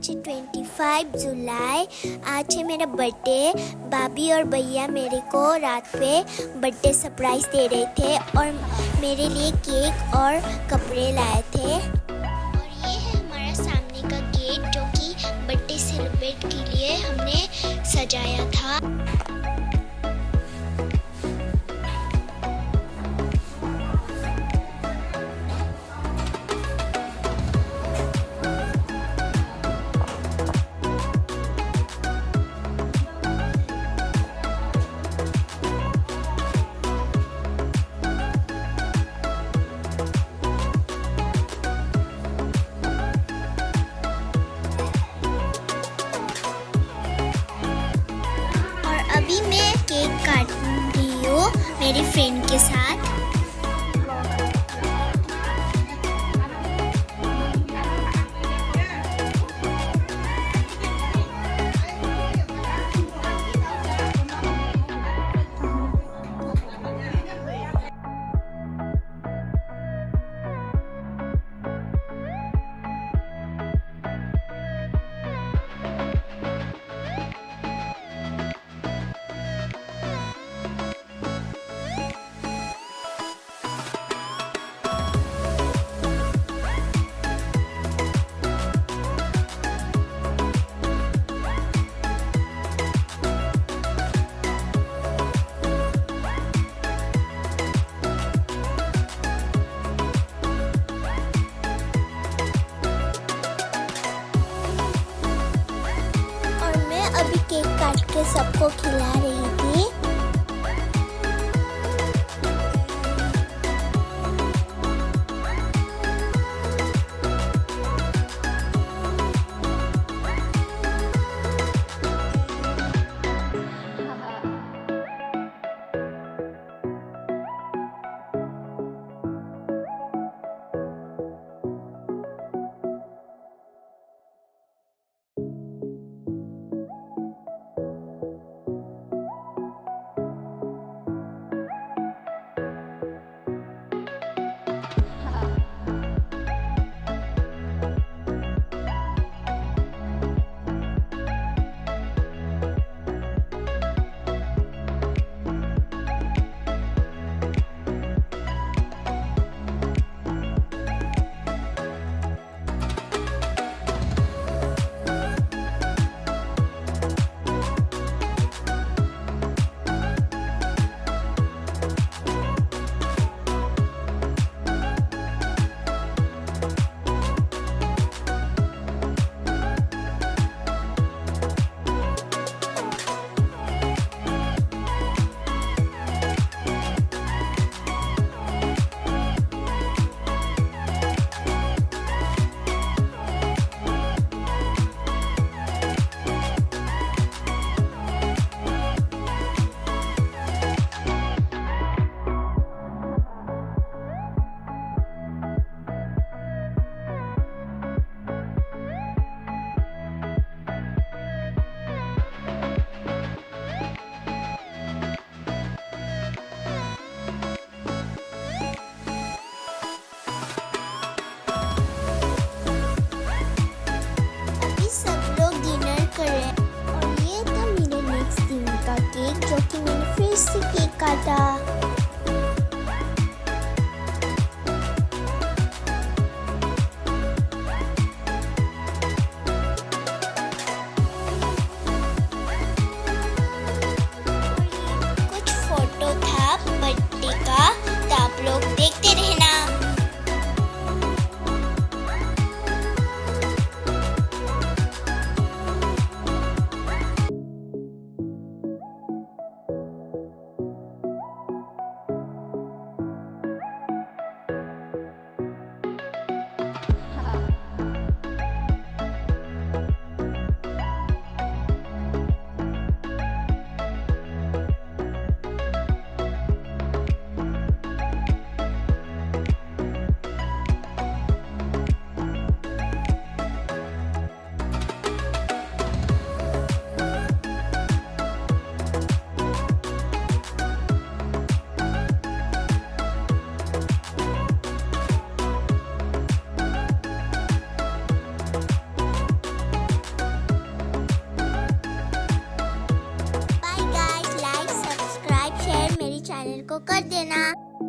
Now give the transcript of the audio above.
आज है 25 जुलाई। आज है मेरा बर्थडे। भाभी और भैया मेरे को रात पे बर्थडे सरप्राइज़ दे रहे थे और मेरे लिए केक और कपड़े लाए थे। और ये है हमारा सामने का गेट जो कि बर्थडे सेलिब्रेट के लिए हमने सजाया था। अभी मैं केक काट रही हूँ मेरी फ्रेंड के साथ। अभी केक काट के सबको खिला रही थी। चैनल को कर देना।